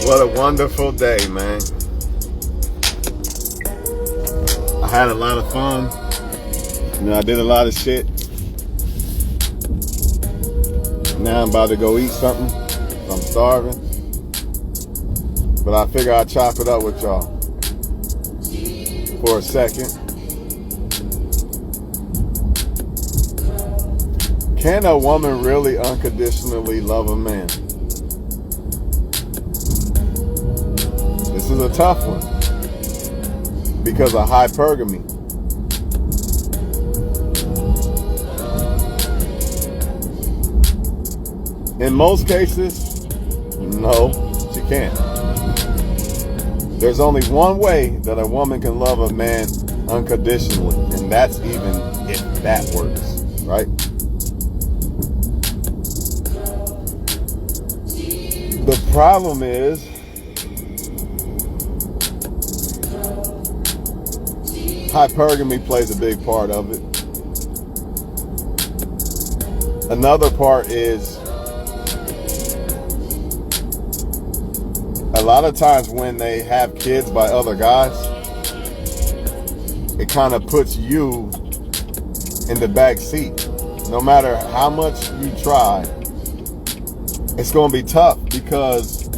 What a wonderful day, man. I had a lot of fun. I did a lot of shit. Now I'm about to go eat something. I'm starving. But I figure I'll chop it up with y'all for a second. Can a woman really unconditionally love a man? This is a tough one because of hypergamy. In most cases, no, she can't. There's only one way that a woman can love a man unconditionally, and that's even if that works, right? The problem is hypergamy plays a big part of it. Another part is a lot of times when they have kids by other guys, it kind of puts you in the back seat. No matter how much you try, it's going to be tough because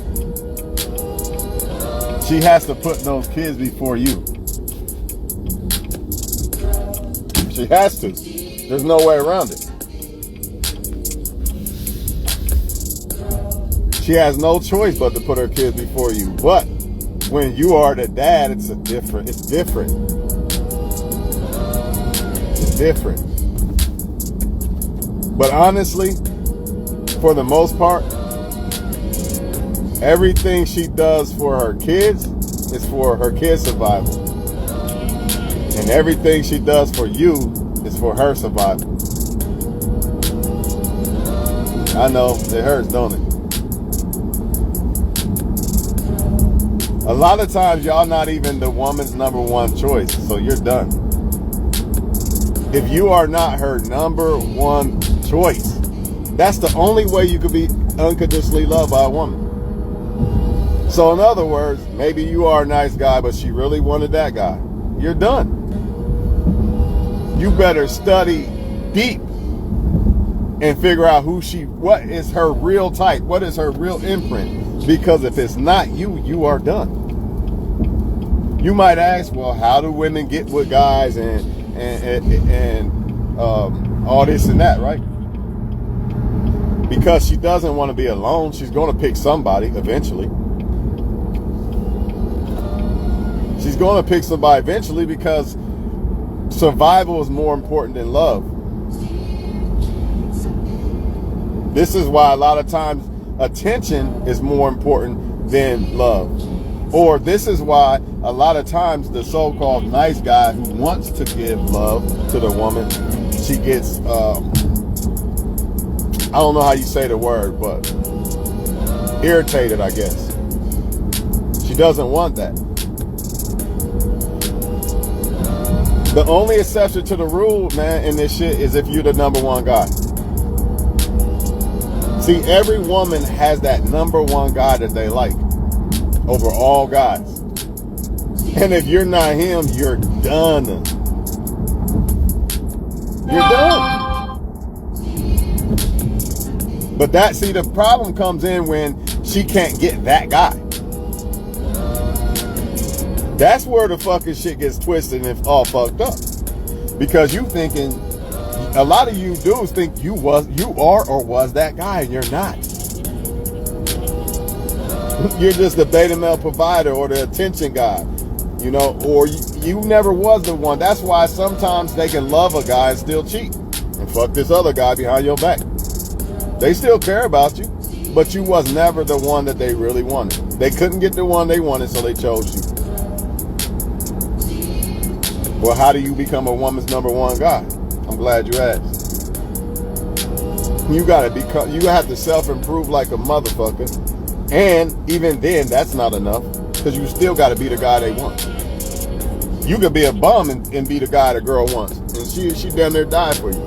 she has to put those kids before you. She has to. There's no way around it. She has no choice but to put her kids before you. But when you are the dad, it's different. It's different. But honestly, for the most part, everything she does for her kids is for her kids' survival. And everything she does for you is for her survival. I know, it hurts, don't it? A lot of times, y'all not even the woman's number one choice, so you're done. If you are not her number one choice, that's the only way you could be unconditionally loved by a woman. So in other words, maybe you are a nice guy, but she really wanted that guy. You're done. You better study deep and figure out what is her real type, what is her real imprint. Because if it's not you, you are done. You might ask, well, how do women get with guys and all this and that, right? Because she doesn't want to be alone. She's going to pick somebody eventually. She's going to pick somebody eventually because survival is more important than love. This is why a lot of times attention is more important than love. Or this is why a lot of times the so-called nice guy who wants to give love to the woman, she gets, I don't know how you say the word, but irritated, I guess. She doesn't want that. The only exception to the rule, man, in this shit is if you're the number one guy. See, every woman has that number one guy that they like over all guys. And if you're not him, you're done. You're done. But the problem comes in when she can't get that guy. That's where the fucking shit gets twisted and all fucked up. Because you thinking, a lot of you dudes think you are or was that guy, and you're not. You're just the beta male provider or the attention guy, or you never was the one. That's why sometimes they can love a guy and still cheat and fuck this other guy behind your back. They still care about you, but you was never the one that they really wanted. They couldn't get the one they wanted, so they chose you. Well, how do you become a woman's number one guy? I'm glad you asked. You have to self-improve like a motherfucker. And even then, that's not enough. Because you still got to be the guy they want. You could be a bum and be the guy the girl wants. And she damn near die for you.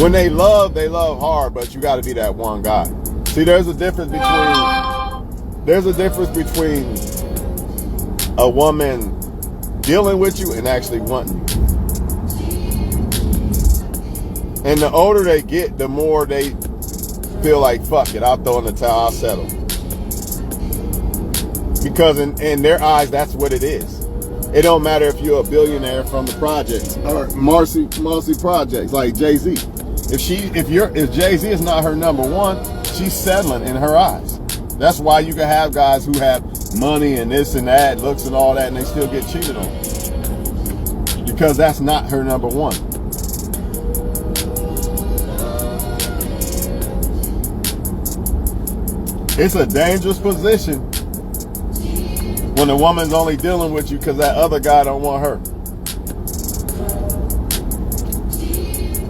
When they love hard, but you got to be that one guy. See, there's a difference There's a difference between a woman dealing with you and actually wanting you. And the older they get, the more they feel like, fuck it, I'll throw in the towel, I'll settle. Because in their eyes, that's what it is. It don't matter if you're a billionaire from the projects or Marcy Projects, like Jay-Z. If Jay-Z is not her number one, she's settling in her eyes. That's why you can have guys who have money and this and that, looks and all that, and they still get cheated on. Because that's not her number one. It's a dangerous position when a woman's only dealing with you because that other guy don't want her.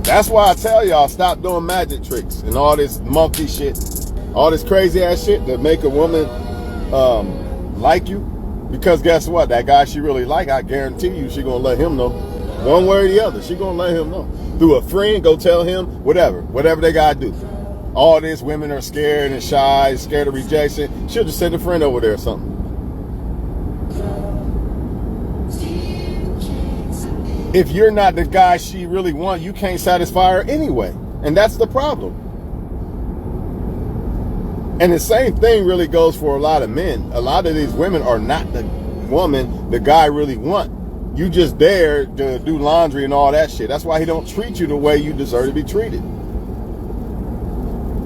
That's why I tell y'all, stop doing magic tricks and all this monkey shit, all this crazy ass shit that make a woman like you. Because guess what? That guy she really like, I guarantee you she gonna let him know. One way or the other, she gonna let him know. Through a friend, go tell him, whatever they gotta do. All this, women are scared and shy, scared of rejection. She'll just send a friend over there or something. If you're not the guy she really wants, you can't satisfy her anyway. And that's the problem. And the same thing really goes for a lot of men. A lot of these women are not the woman the guy really wants. You just there to do laundry and all that shit. That's why he don't treat you the way you deserve to be treated.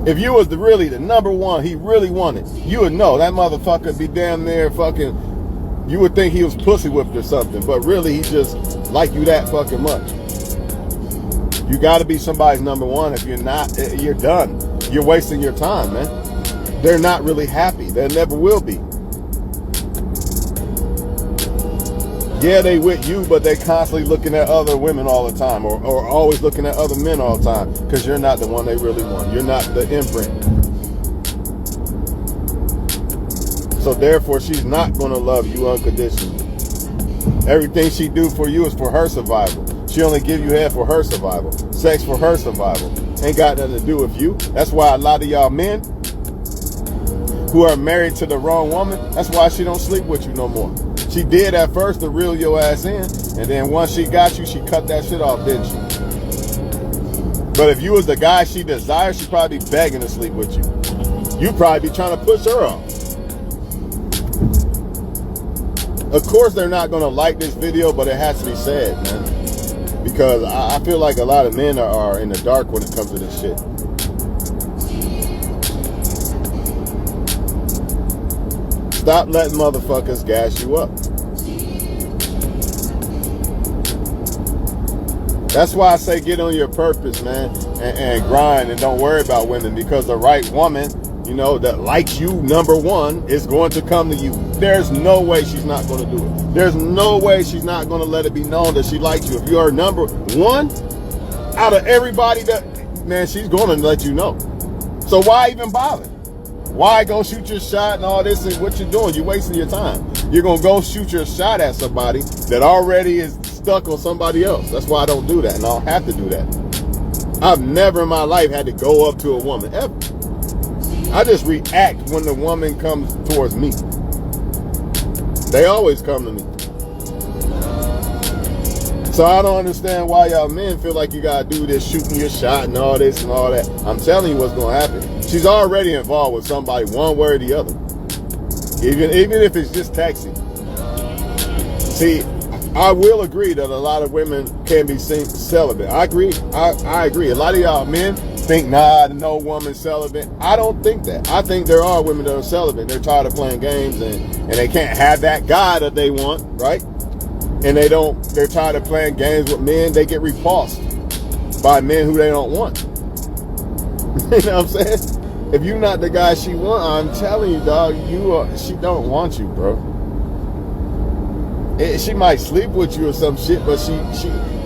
If you was really the number one he really wanted, you would know that motherfucker be damn near fucking, you would think he was pussy whipped or something, but really he just like you that fucking much. You gotta be somebody's number one. If you're not, you're done. You're wasting your time, man. They're not really happy. They never will be. Yeah, they with you, but they constantly looking at other women all the time, or always looking at other men all the time, because you're not the one they really want. You're not the imprint. So therefore, she's not going to love you unconditionally. Everything she do for you is for her survival. She only give you head for her survival. Sex for her survival. Ain't got nothing to do with you. That's why a lot of y'all men who are married to the wrong woman, that's why she don't sleep with you no more. She did at first to reel your ass in, and then once she got you, she cut that shit off, didn't she? But if you was the guy she desired, she'd probably be begging to sleep with you. You'd probably be trying to push her off. Of course, they're not going to like this video, but it has to be said, man. Because I feel like a lot of men are in the dark when it comes to this shit. Stop letting motherfuckers gas you up. That's why I say get on your purpose, man, and grind and don't worry about women, because the right woman, you know, that likes you, number one, is going to come to you. There's no way she's not going to do it. There's no way she's not going to let it be known that she likes you. If you are number one out of everybody, that, man, she's going to let you know. So why even bother? Why go shoot your shot and all this and what you're doing? You're wasting your time. You're going to go shoot your shot at somebody that already is stuck on somebody else. That's why I don't do that, and I don't have to do that. I've never in my life had to go up to a woman, ever. I just react when the woman comes towards me. They always come to me. So I don't understand why y'all men feel like you gotta do this, shooting your shot and all this and all that. I'm telling you what's gonna happen. She's already involved with somebody one way or the other. Even if it's just texting. See, I will agree that a lot of women can be celibate. I agree. I agree. A lot of y'all men think, nah, no woman's celibate. I don't think that. I think there are women that are celibate. They're tired of playing games and they can't have that guy that they want, right? And they're tired of playing games with men. They get repulsed by men who they don't want. You know what I'm saying? If you're not the guy she wants, I'm telling you, dog, she don't want you, bro. She might sleep with you or some shit, but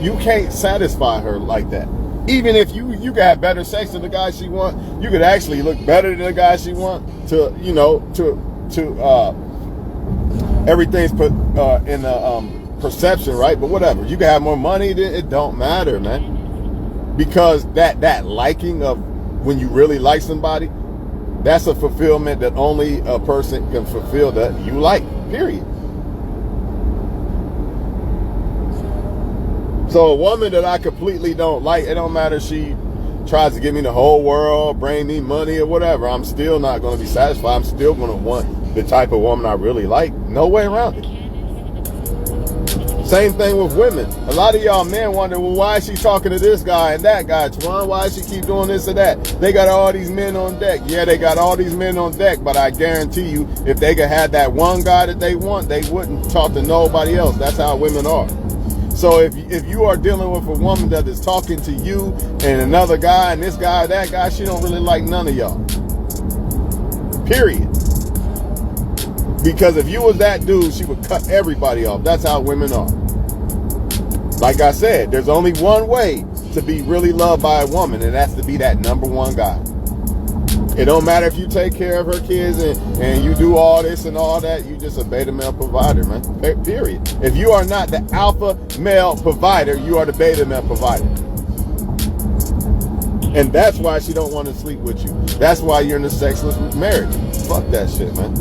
you can't satisfy her like that. Even if you could have better sex than the guy she wants, you could actually look better than the guy she wants. Everything's put in the perception, right? But whatever. You can have more money, it don't matter, man. Because that liking of when you really like somebody, That's a fulfillment that only a person can fulfill that you like, period. So a woman that I completely don't like, it don't matter if she tries to give me the whole world, bring me money or whatever, I'm still not going to be satisfied. I'm still going to want the type of woman I really like. No way around it. Same thing with women. A lot of y'all men wonder, well, why is she talking to this guy and that guy, Twan? Why does she keep doing this or that? They got all these men on deck. Yeah, they got all these men on deck, but I guarantee you, if they could have that one guy that they want, they wouldn't talk to nobody else. That's how women are. So if you are dealing with a woman that is talking to you and another guy and this guy, that guy, she don't really like none of y'all. Period. Because if you was that dude, she would cut everybody off. That's how women are. Like I said, there's only one way to be really loved by a woman, and that's to be that number one guy. It don't matter if you take care of her kids and you do all this and all that. You just a beta male provider, man. Period. If you are not the alpha male provider, you are the beta male provider. And that's why she don't want to sleep with you. That's why you're in a sexless marriage. Fuck that shit, man.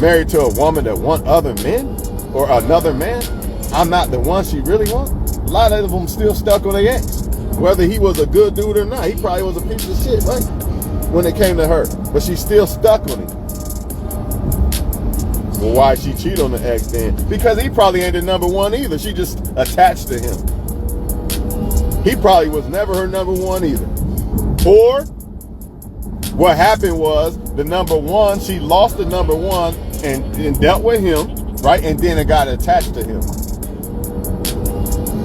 Married to a woman that want other men or another man, I'm not the one she really wants. A lot of them still stuck on their ex. Whether he was a good dude or not, he probably was a piece of shit, right? When it came to her. But she's still stuck on him. Well, why she cheat on the ex then? Because he probably ain't the number one either. She just attached to him. He probably was never her number one either. Or what happened was the number one, she lost the number one and dealt with him, right? And then it got attached to him.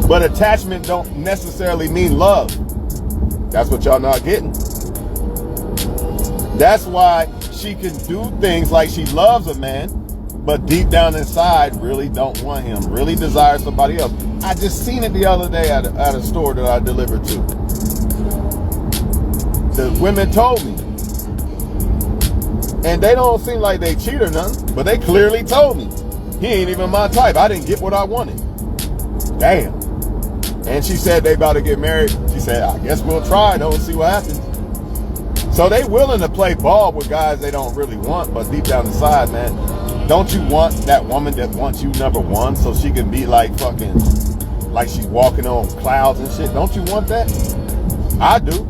But attachment don't necessarily mean love. That's what y'all not getting. That's why she can do things like she loves a man, but deep down inside really don't want him, really desire somebody else. I just seen it the other day at a store that I delivered to. The women told me. And they don't seem like they cheat or nothing, but they clearly told me. He ain't even my type. I didn't get what I wanted. Damn. And she said they about to get married. She said, I guess we'll try though and see what happens. So they willing to play ball with guys they don't really want, but deep down inside, man, don't you want that woman that wants you number one so she can be like fucking, like she's walking on clouds and shit? Don't you want that? I do.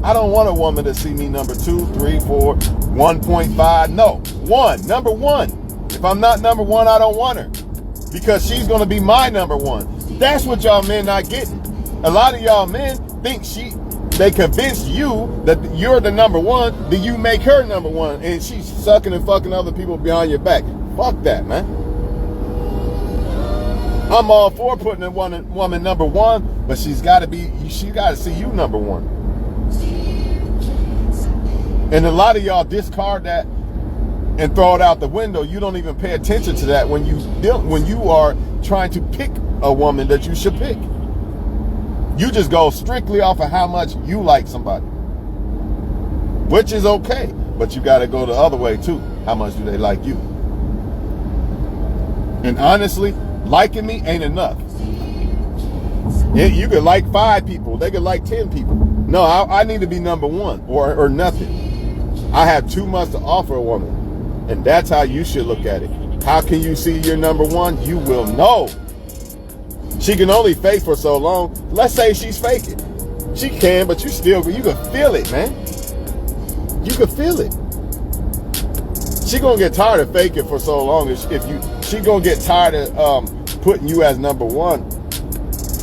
I don't want a woman to see me number 2, 3, 4, 1.5. No, one, number one. If I'm not number one, I don't want her because she's going to be my number one. That's what y'all men not getting. A lot of y'all men think they convince you that you're the number one, then you make her number one, and she's sucking and fucking other people behind your back. Fuck that, man. I'm all for putting a woman number one, but she got to see you number one. And a lot of y'all discard that and throw it out the window. You don't even pay attention to that when you are trying to pick a woman that you should pick. You just go strictly off of how much you like somebody, which is okay, but you got to go the other way too. How much do they like you? And honestly, liking me ain't enough. You could like 5 people, they could like 10 people. No, I need to be number one or nothing. I have too much to offer a woman, and that's how you should look at it. How can you see you're number one? You will know. She can only fake for so long. Let's say she's faking. She can, but you can feel it, man. You can feel it. She gonna get tired of faking for so long. She gonna get tired of putting you as number one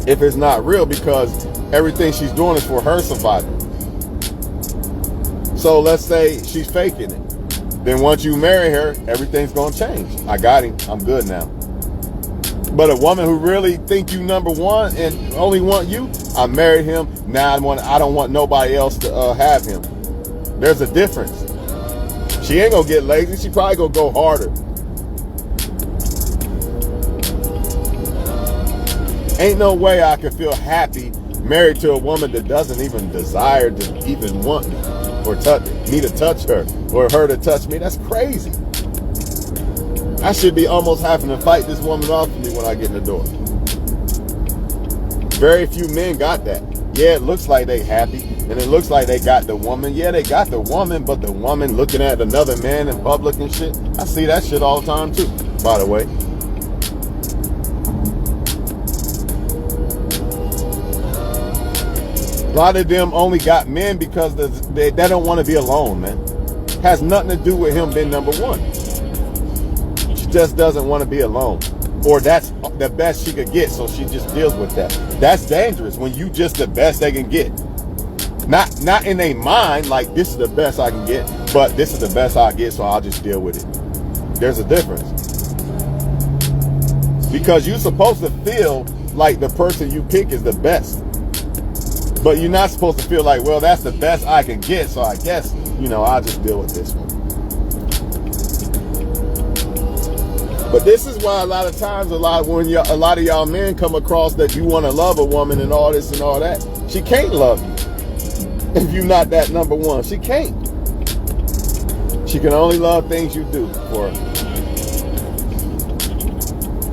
if it's not real, because everything she's doing is for her survival. So let's say she's faking it. Then once you marry her, everything's gonna change. I got him. I'm good now. But a woman who really think you number one and only want you, I married him. Now I don't want nobody else to have him. There's a difference. She ain't gonna get lazy. She probably gonna go harder. Ain't no way I could feel happy married to a woman that doesn't even desire to even want me or me to touch her or her to touch me. That's crazy. I should be almost having to fight this woman off of me when I get in the door. Very few men got that. Yeah, it looks like they happy, And it looks like they got the woman. Yeah, they got the woman, but the woman looking at another man in public and shit. I see that shit all the time too, by the way. A lot of them only got men because they don't want to be alone, man. Has nothing to do with him being number one. She just doesn't want to be alone. Or that's the best she could get, so she just deals with that. That's dangerous when you just the best they can get. Not in their mind, like this is the best I can get, but this is the best I get, so I'll just deal with it. There's a difference. Because you're supposed to feel like the person you pick is the best. But you're not supposed to feel like, well, that's the best I can get, so I guess, I'll just deal with this one. But this is why a lot of times, a lot of y'all men come across that you want to love a woman and all this and all that. She can't love you if you're not that number one. She can't. She can only love things you do for her.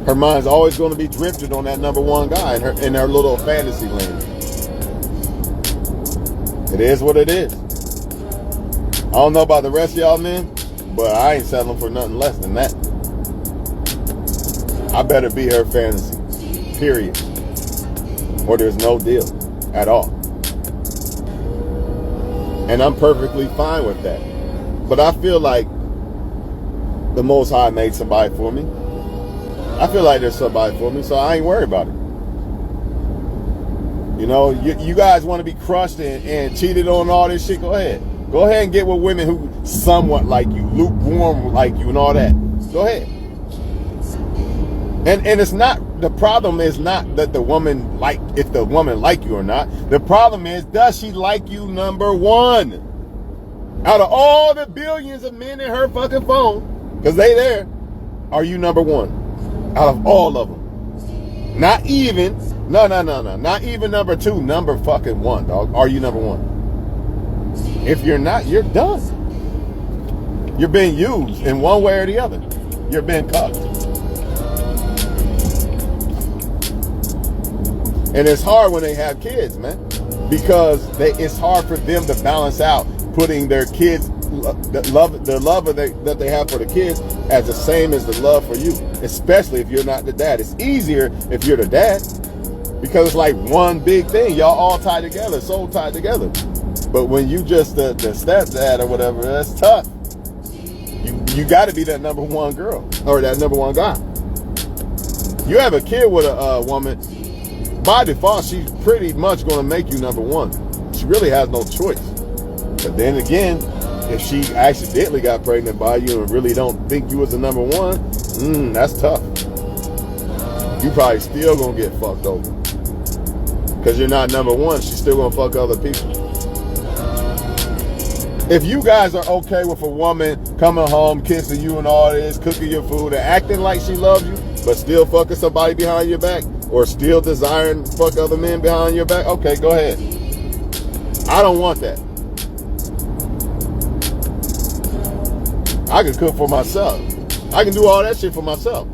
Her mind's always going to be drifted on that number one guy in her little fantasy land. It is what it is. I don't know about the rest of y'all men, but I ain't settling for nothing less than that. I better be her fantasy, period. Or there's no deal at all. And I'm perfectly fine with that. But I feel like the Most High made somebody for me. I feel like there's somebody for me, so I ain't worried about it. You guys want to be crushed and cheated on all this shit, go ahead. Go ahead and get with women who somewhat like you, lukewarm like you and all that. Go ahead. And it's not, the problem is not that the woman if the woman like you or not. The problem is, does she like you number one? Out of all the billions of men in her fucking phone, because they there, are you number one? Out of all of them. Not even, no. Not even number two, number fucking one, dog. Are you number one? If you're not, you're done. You're being used in one way or the other. You're being cucked. And it's hard when they have kids, man, because it's hard for them to balance out putting their kids, the love that they have for the kids as the same as the love for you, especially if you're not the dad. It's easier if you're the dad because it's like one big thing. Y'all all tied together, soul tied together. But when you just the stepdad or whatever, that's tough. You got to be that number one girl or that number one guy. You have a kid with a woman, by default, she's pretty much going to make you number one. She really has no choice. But then again, if she accidentally got pregnant by you and really don't think you was the number one, that's tough. You probably still going to get fucked over. Because you're not number one, she's still going to fuck other people. If you guys are okay with a woman coming home, kissing you and all this, cooking your food, and acting like she loves you, but still fucking somebody behind your back, or still desiring to fuck other men behind your back, okay, go ahead. I don't want that. I can cook for myself. I can do all that shit for myself.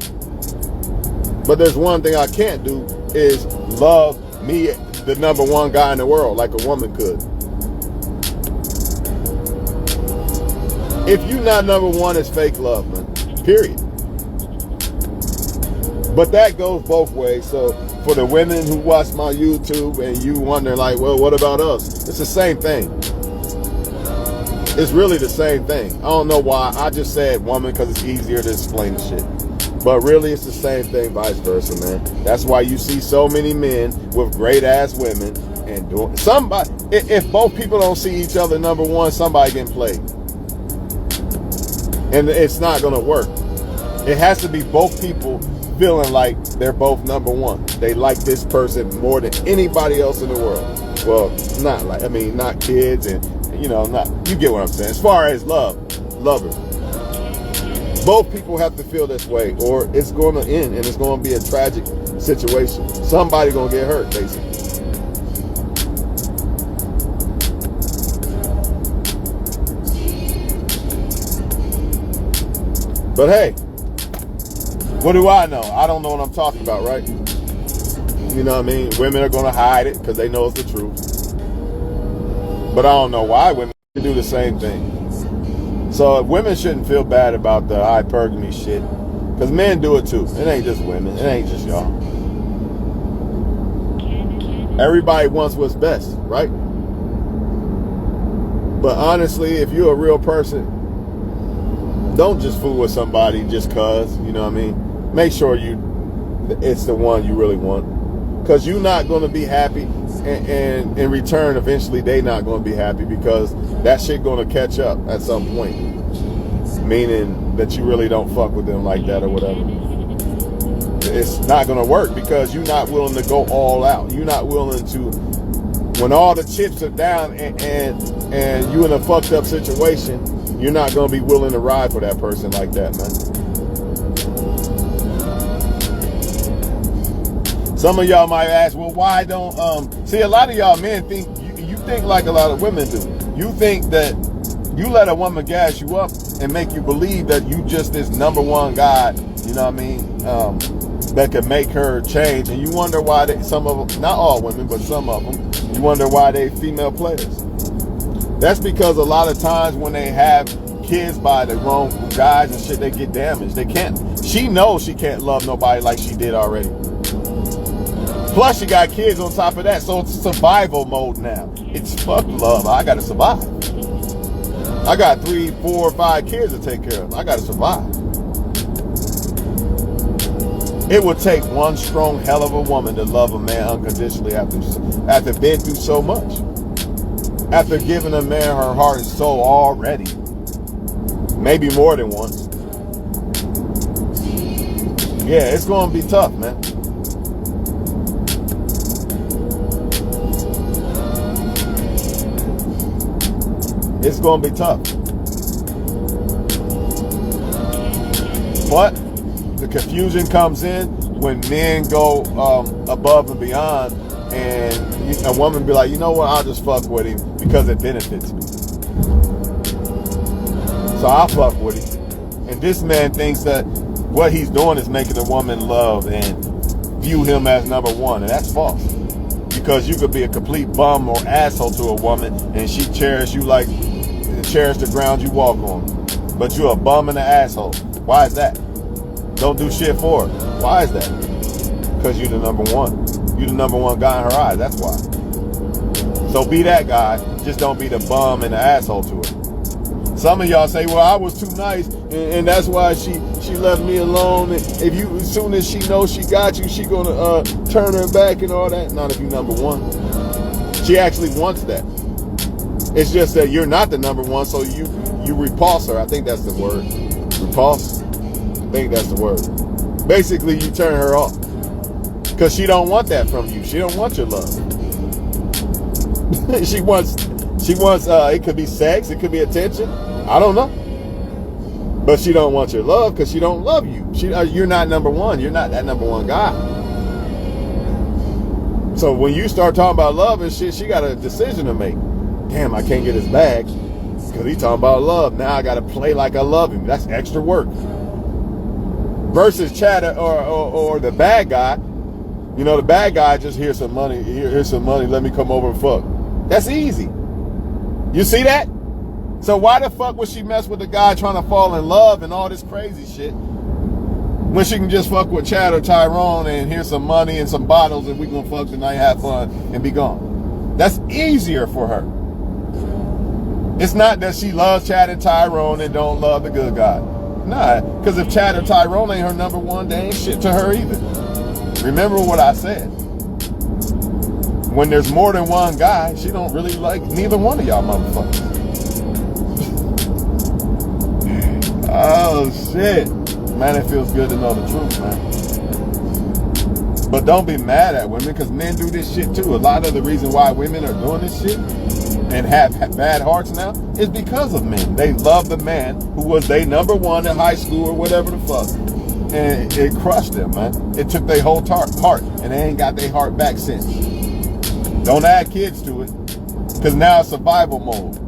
But there's one thing I can't do is love me, the number one guy in the world, like a woman could. If you not number one, it's fake love, man. Period. But that goes both ways. So for the women who watch my YouTube and you wonder like, well, what about us? It's the same thing. It's really the same thing. I don't know why. I just said woman because it's easier to explain the shit. But really it's the same thing, vice versa, man. That's why you see so many men with great ass women and doing somebody. If both people don't see each other number one, somebody getting played. And it's not going to work. It has to be both people feeling like they're both number one. They like this person more than anybody else in the world. Well, not kids and, you get what I'm saying. As far as lovers. Both people have to feel this way or it's going to end and it's going to be a tragic situation. Somebody going to get hurt, basically. But hey, what do I know? I don't know what I'm talking about, right? You know what I mean? Women are going to hide it because they know it's the truth. But I don't know why women do the same thing. So women shouldn't feel bad about the hypergamy shit, because men do it too. It ain't just women. It ain't just y'all. Everybody wants what's best, right? But honestly, if you're a real person, don't just fool with somebody just cause, you know what I mean? Make sure it's the one you really want. Because you're not going to be happy, and in return, eventually they not going to be happy, because that shit going to catch up at some point. Meaning that you really don't fuck with them like that or whatever. It's not going to work because you're not willing to go all out. You're not willing to, when all the chips are down and you in a fucked up situation, you're not going to be willing to ride for that person like that, man. Some of y'all might ask, well, why don't, see, a lot of y'all men think, you think like a lot of women do. You think that you let a woman gas you up and make you believe that you just this number one guy, you know what I mean, that can make her change. And you wonder why some of them, not all women, but some of them, you wonder why they female players. That's because a lot of times when they have kids by the wrong guys and shit, they get damaged. They can't, she knows she can't love nobody like she did already. Plus, she got kids on top of that, so it's survival mode now. It's fuck love. I gotta survive. I got 3, 4, 5 kids to take care of. I gotta survive. It would take one strong hell of a woman to love a man unconditionally after being through so much. After giving a man her heart and soul already. Maybe more than once. Yeah, it's gonna be tough, man. It's going to be tough. But the confusion comes in when men go above and beyond, and a woman be like, you know what, I'll just fuck with him because it benefits me. So I'll fuck with him. And this man thinks that what he's doing is making a woman love and view him as number one, and that's false. Because you could be a complete bum or asshole to a woman, and she cherish you like cherish the ground you walk on. But you're a bum and an asshole. Why is that? Don't do shit for her. Why is that? Because you're the number one. You're the number one guy in her eyes. That's why. So be that guy. Just don't be the bum and the asshole to her. Some of y'all say, well, I was too nice, and that's why she left me alone. And if you, as soon as she knows she got you, she gonna turn her back and all that. Not if you're number one. She actually wants that. It's just that you're not the number one, so you repulse her. I think that's the word. Repulse? I think that's the word. Basically, you turn her off. Because she don't want that from you. She don't want your love. she wants, it could be sex, it could be attention. I don't know. But she don't want your love because she don't love you. You're not number one. You're not that number one guy. So when you start talking about love and shit, she got a decision to make. Damn, I can't get his bag because he's talking about love. Now I got to play like I love him. That's extra work. Versus Chad or the bad guy. You know, the bad guy just here's some money. Here's some money. Let me come over and fuck. That's easy. You see that? So why the fuck would she mess with the guy trying to fall in love and all this crazy shit when she can just fuck with Chad or Tyrone and here's some money and some bottles and we gonna fuck tonight, have fun, and be gone? That's easier for her. It's not that she loves Chad and Tyrone and don't love the good guy. Nah, because if Chad or Tyrone ain't her number one, they ain't shit to her either. Remember what I said. When there's more than one guy, she don't really like neither one of y'all motherfuckers. Oh, shit. Man, it feels good to know the truth, man. But don't be mad at women, because men do this shit too. A lot of the reason why women are doing this shit and have bad hearts now is because of men. They love the man who was their number one in high school or whatever the fuck. And it crushed them, man. It took their whole heart, and they ain't got their heart back since. Don't add kids to it, because now it's survival mode.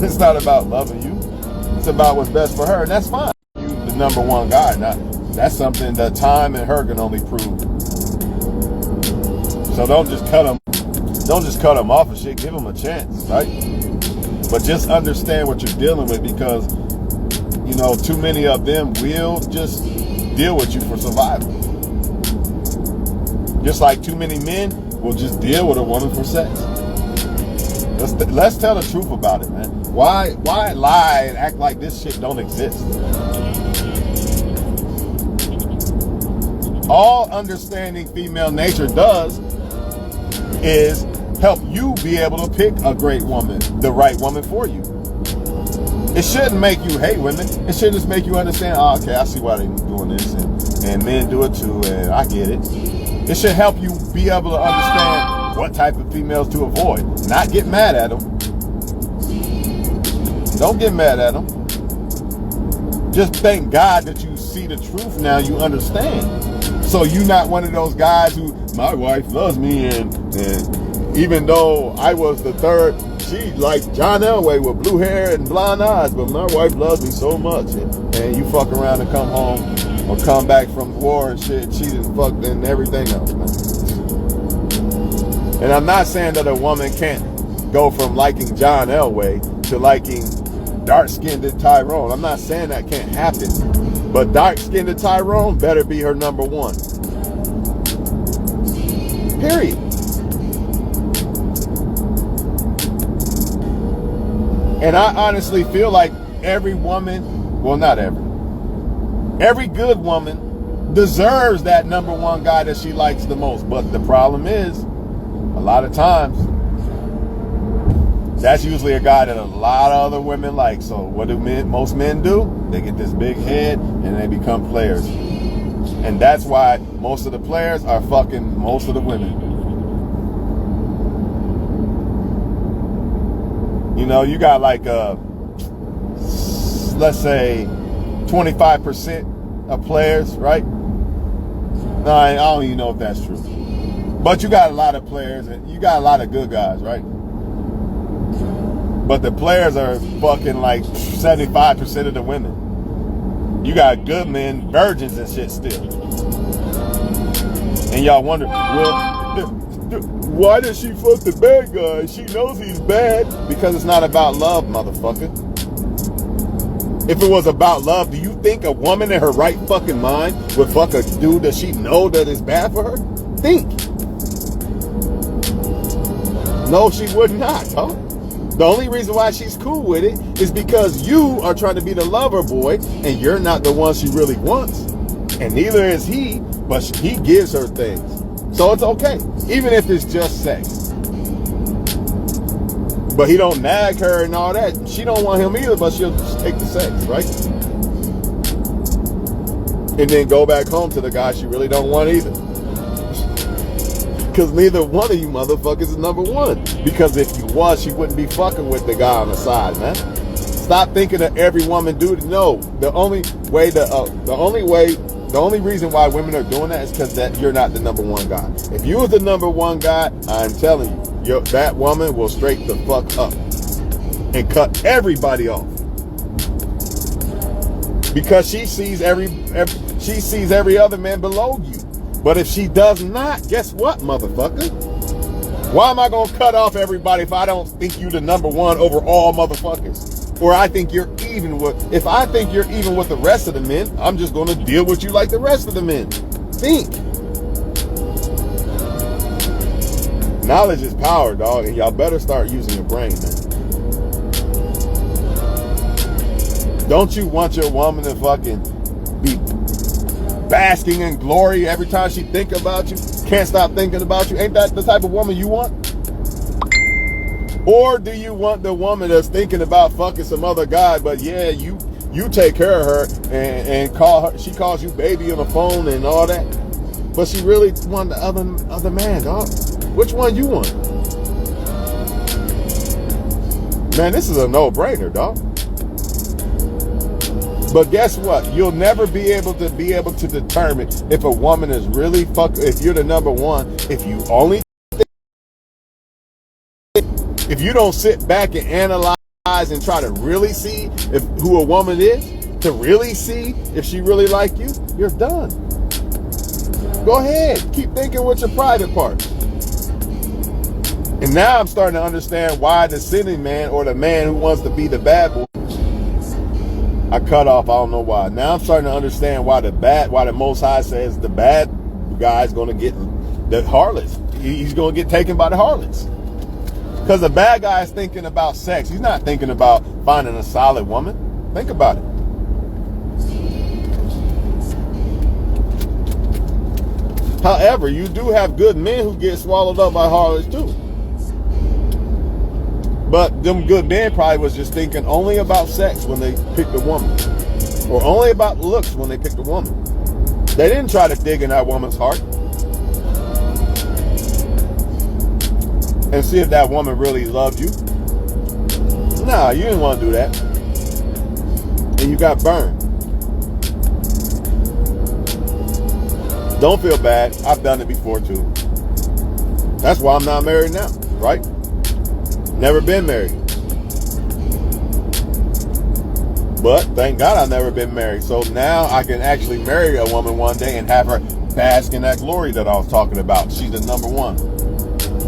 It's not about loving you. It's about what's best for her, and that's fine. You the number one guy. Now, that's something that time and her can only prove. So don't just cut them. Don't just cut them off and shit. Give them a chance, right? But just understand what you're dealing with, because, you know, too many of them will just deal with you for survival. Just like too many men will just deal with a woman for sex. Let's tell the truth about it, man. Why lie and act like this shit don't exist? All understanding female nature does is help you be able to pick a great woman, the right woman for you. It shouldn't make you hate women. It should just make you understand, oh, okay, I see why they're doing this, and men do it too, and I get it. It should help you be able to understand what type of females to avoid. Not get mad at them. Don't get mad at them. Just thank God that you see the truth now, you understand. So you're not one of those guys who, my wife loves me, and even though I was the third, she like John Elway with blue hair and blonde eyes, but my wife loves me so much, and you fuck around and come home or come back from war and shit, cheated and fucked and everything else, man. And I'm not saying that a woman can't go from liking John Elway to liking dark-skinned Tyrone. I'm not saying that can't happen, but dark-skinned Tyrone better be her number one. Period. And I honestly feel like every woman, well, not every good woman deserves that number one guy that she likes the most. But the problem is, a lot of times, that's usually a guy that a lot of other women like. So what do most men do? They get this big head and they become players. And that's why most of the players are fucking most of the women. You know, you got like let's say 25% of players, right? No, I don't even know if that's true. But you got a lot of players and you got a lot of good guys, right? But the players are fucking like 75% of the women. You got good men, virgins and shit still. And y'all wonder, well, why does she fuck the bad guy? She knows he's bad. Because it's not about love, motherfucker. If it was about love, do you think a woman in her right fucking mind would fuck a dude that she know that is bad for her? Think. No, she would not, huh? The only reason why she's cool with it is because you are trying to be the lover boy and you're not the one she really wants. And neither is he, but he gives her things. So it's okay, even if it's just sex. But he don't nag her and all that. She don't want him either, but she'll just take the sex, right? And then go back home to the guy she really don't want either. Because neither one of you motherfuckers is number one. Because if you was, she wouldn't be fucking with the guy on the side, man. Stop thinking that every woman do it. No, the only reason why women are doing that is because that you're not the number one guy. If you was the number one guy, I'm telling you, that woman will straight the fuck up and cut everybody off. Because she sees every other man below you. But if she does not, guess what, motherfucker? Why am I gonna cut off everybody if I don't think you the number one over all motherfuckers? Or I think you're even with, if I think you're even with the rest of the men, I'm just gonna deal with you like the rest of the men. Think. Knowledge is power, dog, and y'all better start using your brain, man. Don't you want your woman to fucking be basking in glory every time she think about you? Can't stop thinking about you? Ain't that the type of woman you want? Or do you want the woman that's thinking about fucking some other guy, but yeah, you take care of her and call her, she calls you baby on the phone and all that, but she really want the other man, dog? Which one you want? Man, this is a no-brainer, dog. But guess what? You'll never be able to determine if a woman is really if you're the number one, if you don't sit back and analyze and try to really see who a woman is, to really see if she really like you, you're done. Go ahead. Keep thinking with your private part. And now I'm starting to understand why the sinning man, or the man who wants to be the bad boy, I cut off, I don't know why. Now I'm starting to understand why the Most High says the bad guy's going to get the harlots. He's going to get taken by the harlots. Because the bad guy is thinking about sex. He's not thinking about finding a solid woman. Think about it. However, you do have good men who get swallowed up by harlots too. But them good men probably was just thinking only about sex when they picked a woman. Or only about looks when they picked a woman. They didn't try to dig in that woman's heart and see if that woman really loved you. Nah, you didn't want to do that. And you got burned. Don't feel bad. I've done it before too. That's why I'm not married now, right? Never been married. But thank God I've never been married. So now I can actually marry a woman one day and have her bask in that glory that I was talking about. She's the number one.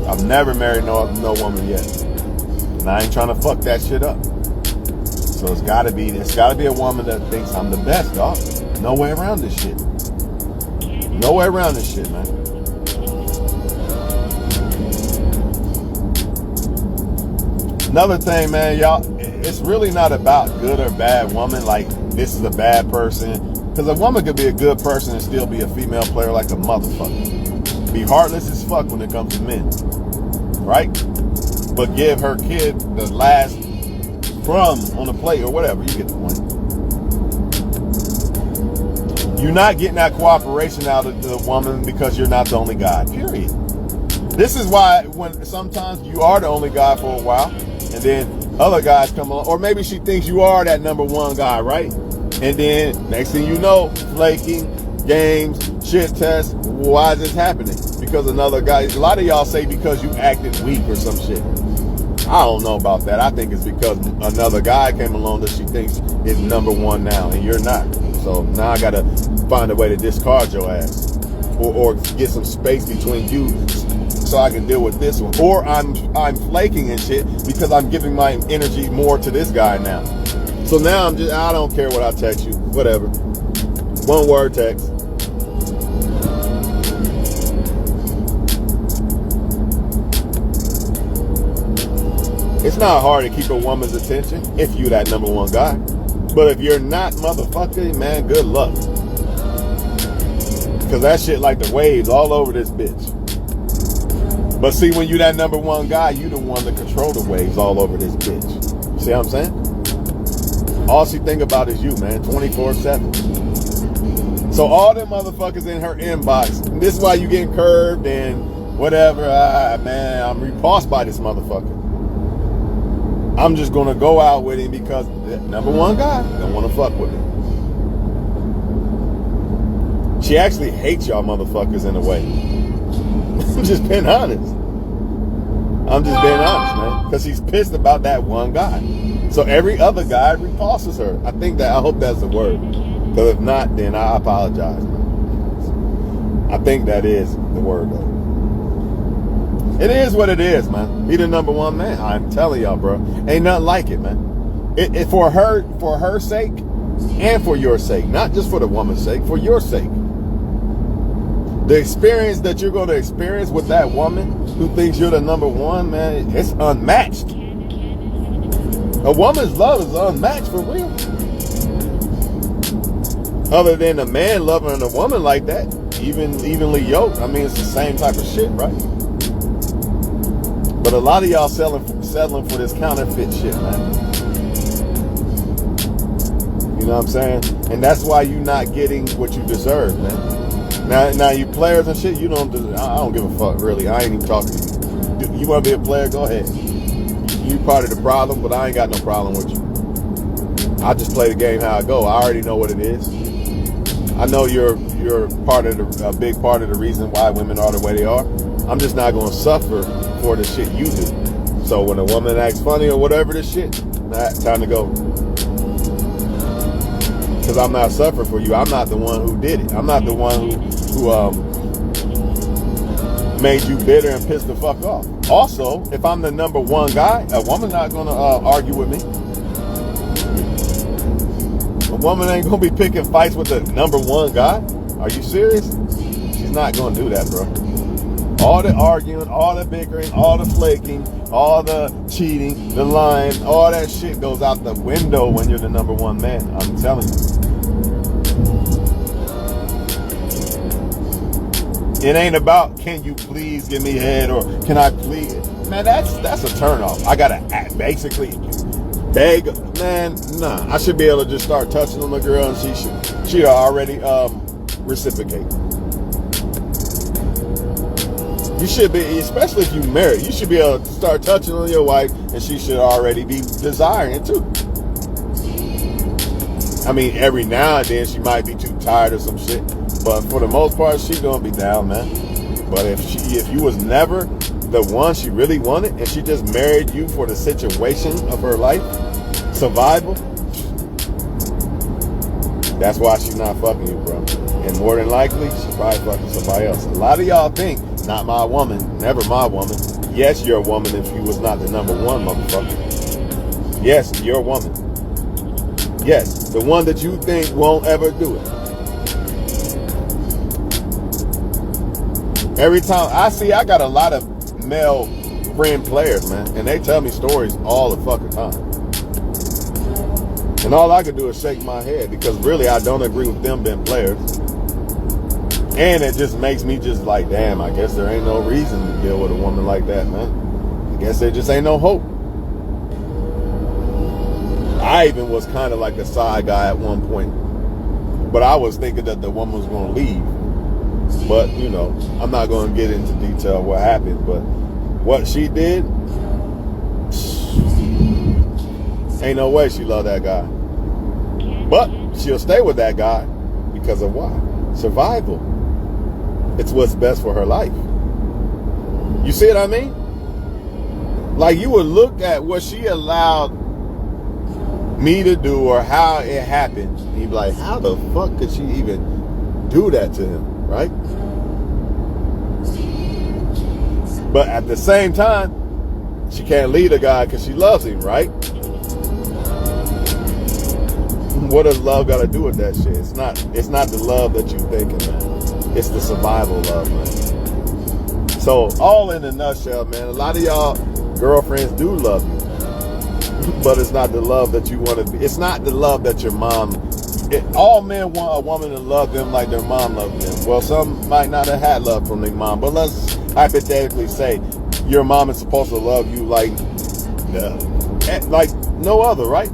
I've never married no woman yet. And I ain't trying to fuck that shit up. So it's gotta be a woman that thinks I'm the best, dog. No way around this shit. No way around this shit, man. Another thing, man, y'all, it's really not about good or bad woman, like this is a bad person. Because a woman could be a good person and still be a female player like a motherfucker. Be heartless as fuck when it comes to men. Right? But give her kid the last crumb on the plate or whatever. You get the point. You're not getting that cooperation out of the woman because you're not the only guy. Period. This is why when sometimes you are the only guy for a while, and then other guys come along, or maybe she thinks you are that number one guy, right? And then next thing you know, flaking, games, shit tests. Why is this happening? Because another guy. A lot of y'all say because you acted weak or some shit. I don't know about that. I think it's because another guy came along that she thinks is number one now, and you're not. So now I gotta find a way to discard your ass, or get some space between you, so I can deal with this one. Or I'm flaking and shit because I'm giving my energy more to this guy now. So now I don't care what I text you, whatever. One word text. It's not hard to keep a woman's attention if you that number one guy. But if you're not, motherfucker, man, good luck. Because that shit like the waves all over this bitch. But see, when you that number one guy, you the one to control the waves all over this bitch. See what I'm saying? All she think about is you, man, 24/7. So all them motherfuckers in her inbox, and this is why you getting curved and whatever. Man, I'm repulsed by this motherfucker. I'm just gonna go out with him because the number one guy don't want to fuck with me. She actually hates y'all motherfuckers in a way. I'm just being honest. I'm just being honest, man. Because she's pissed about that one guy. So every other guy repulses her. I hope that's the word. Because if not, then I apologize, man. I think that is the word, though. It is what it is, man. Be the number one man. I'm telling y'all, bro. Ain't nothing like it, man. It for her sake and for your sake. Not just for the woman's sake, for your sake. The experience that you're going to experience with that woman who thinks you're the number one, man, it's unmatched. A woman's love is unmatched for real. Other than a man loving a woman like that, evenly yoked. I mean, it's the same type of shit, right? But a lot of y'all settling for this counterfeit shit, man. You know what I'm saying? And that's why you're not getting what you deserve, man. Now you players and shit, I don't give a fuck, really. I ain't even talking to you. You want to be a player? Go ahead. You part of the problem, but I ain't got no problem with you. I just play the game how I go. I already know what it is. I know you're a big part of the reason why women are the way they are. I'm just not going to suffer for the shit you do. So when a woman acts funny or whatever this shit, time to go. Because I'm not suffering for you. I'm not the one who did it. I'm not the one who made you bitter and pissed the fuck off. Also, if I'm the number one guy, a woman not gonna argue with me. A woman ain't gonna be picking fights with the number one guy. Are you serious? She's not gonna do that, bro. All the arguing, all the bickering, all the flaking, all the cheating, the lying, all that shit goes out the window when you're the number one man. I'm telling you. It ain't about, can you please give me head, or can I please? Man, that's a turnoff. I gotta act, basically beg. Man, nah. I should be able to just start touching on the girl, and she'd already reciprocate. You should be, especially if you married, you should be able to start touching on your wife, and she should already be desiring it too. I mean, every now and then she might be too tired or some shit, but for the most part, she gonna be down, man. But if you was never the one she really wanted, and she just married you for the situation of her life, survival, that's why she's not fucking you, bro. And more than likely, she's probably fucking somebody else. A lot of y'all think, not my woman, never my woman. Yes, you're a woman if you was not the number one, motherfucker. Yes, you're a woman. Yes, the one that you think won't ever do it. Every time I got a lot of male friend players, man, and they tell me stories all the fucking time. And all I can do is shake my head, because really I don't agree with them being players. And it just makes me just like, damn, I guess there ain't no reason to deal with a woman like that, man. I guess there just ain't no hope. I even was kind of like a side guy at one point, but I was thinking that the woman was going to leave. But, you know, I'm not going to get into detail what happened, but what she did, ain't no way she loved that guy. But she'll stay with that guy because of why? Survival. It's what's best for her life. You see what I mean? Like, you would look at what she allowed me to do or how it happened, and you'd be like, how the fuck could she even do that to him, right? But at the same time, she can't leave a guy because she loves him, right? What does love got to do with that shit? It's not the love that you thinking, man. It's the survival love, man. So, all in a nutshell, man, a lot of y'all girlfriends do love you. But it's not the love that you want to be. It's not the love that your mom. All men want a woman to love them like their mom loved them. Well, some might not have had love from their mom, but let's hypothetically say your mom is supposed to love you like no other, right?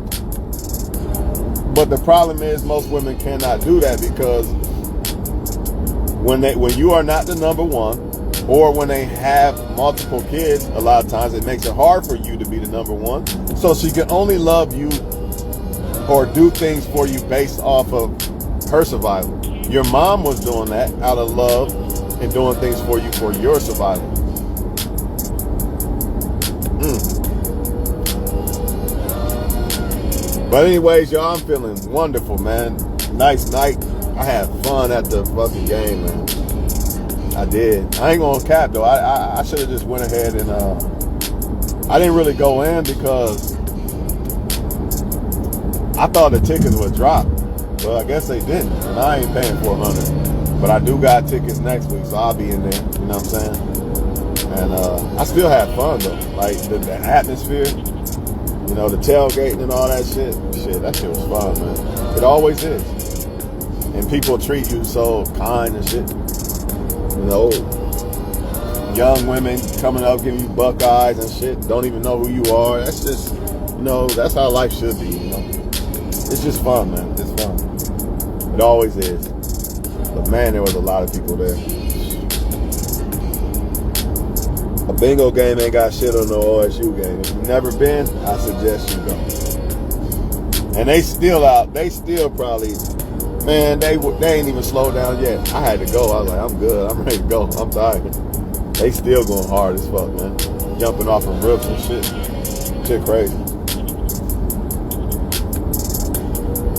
But the problem is most women cannot do that, because when you are not the number one, or when they have multiple kids, a lot of times it makes it hard for you to be the number one. So she can only love you or do things for you based off of her survival. Your mom was doing that out of love and doing things for you for your survival. But anyways, y'all, I'm feeling wonderful, man. Nice night. I had fun at the fucking game, man. I did. I ain't gonna cap though. I should have just went ahead and I didn't really go in because I thought the tickets would drop. Well, I guess they didn't, and I ain't paying $400. But I do got tickets next week, so I'll be in there. You know what I'm saying? And I still had fun though. Like the atmosphere, you know, the tailgating and all that shit. Shit, that shit was fun, man. It always is. And people treat you so kind and shit. You know, young women coming up giving you buck eyes and shit, don't even know who you are. That's just, you know, that's how life should be, you know. It's just fun, man. It's fun. It always is. But man, there was a lot of people there. A bingo game ain't got shit on the OSU game. If you've never been, I suggest you go. And they still out. They still probably... Man, they ain't even slowed down yet. I had to go. I was like, I'm good. I'm ready to go. I'm tired. They still going hard as fuck, man. Jumping off of roofs and shit. Shit crazy.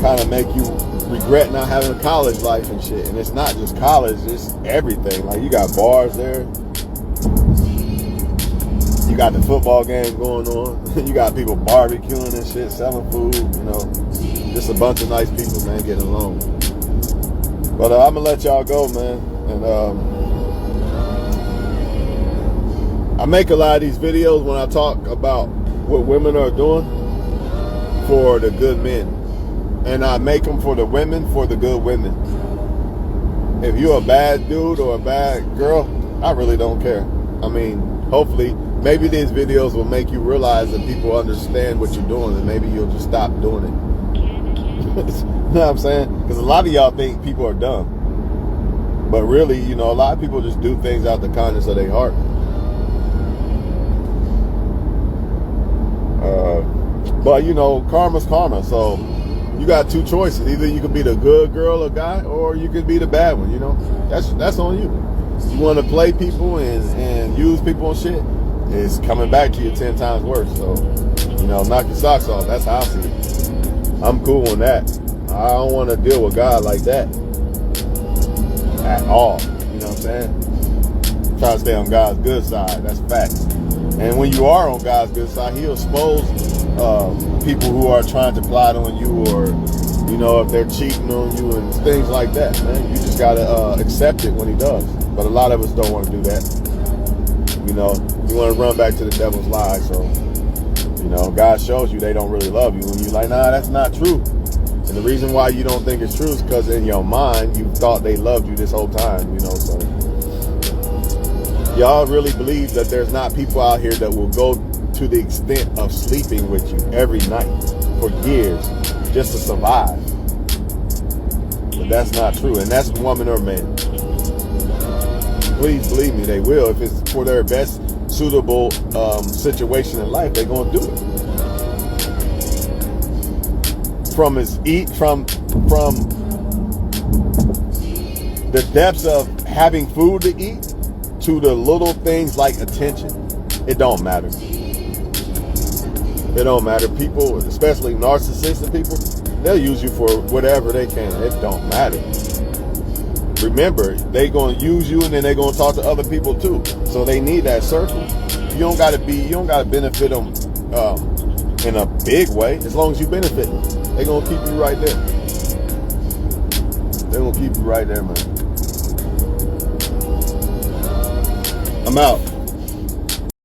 Kind of make you regret not having a college life and shit. And it's not just college. It's everything. Like, you got bars there. You got the football game going on. You got people barbecuing and shit, selling food, you know. Just a bunch of nice people, man, getting along. But I'm going to let y'all go, man. And I make a lot of these videos when I talk about what women are doing for the good men. And I make them for the women, for the good women. If you're a bad dude or a bad girl, I really don't care. I mean, hopefully, maybe these videos will make you realize that people understand what you're doing, and maybe you'll just stop doing it. You know what I'm saying? Because a lot of y'all think people are dumb. But really, you know, a lot of people just do things out the kindness of their heart. But, you know, karma's karma. So you got two choices. Either you could be the good girl or guy, or you could be the bad one, you know. That's on you. You want to play people and use people and shit, it's coming back to you 10 times worse. So, you know, knock your socks off. That's how I see it. I'm cool on that. I don't want to deal with God like that at all. You know what I'm saying? Try to stay on God's good side. That's facts. And when you are on God's good side, He'll expose people who are trying to plot on you, or, you know, if they're cheating on you and things like that, man. You just got to accept it when He does. But a lot of us don't want to do that. You know, you want to run back to the devil's lie. So, you know, God shows you they don't really love you, and you're like, nah, that's not true. And the reason why you don't think it's true is because in your mind, you thought they loved you this whole time, you know. So y'all really believe that there's not people out here that will go to the extent of sleeping with you every night for years just to survive. But that's not true. And that's woman or man. Please believe me, they will. If it's for their best suitable situation in life, they're going to do it. From the depths of having food to eat to the little things like attention, it don't matter. It don't matter. People, especially narcissistic people, they'll use you for whatever they can. It don't matter. Remember, they gonna use you, and then they gonna talk to other people too. So they need that circle. You don't gotta benefit them in a big way. As long as you benefit them, they gonna keep you right there. They gonna keep you right there, man. I'm out.